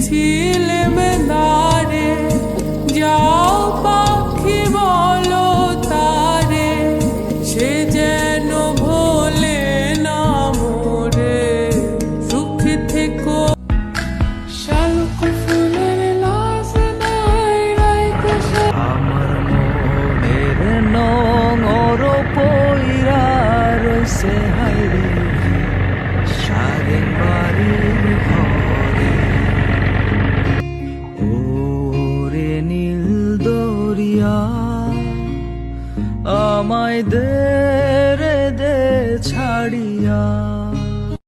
ছিলেম দারে, যাও পাখি বলো তারে, সে যেন ভোলে না মোরে। সুখে থেকো। শালুক ফুলের লাজ নাই রাইতে আমার মনের নঙর পইরা রইছে হাইরে সারেন বাড়ির ঘরে। ওরে নীল দরিয়া আমায় দে রে দে ছাড়িয়া।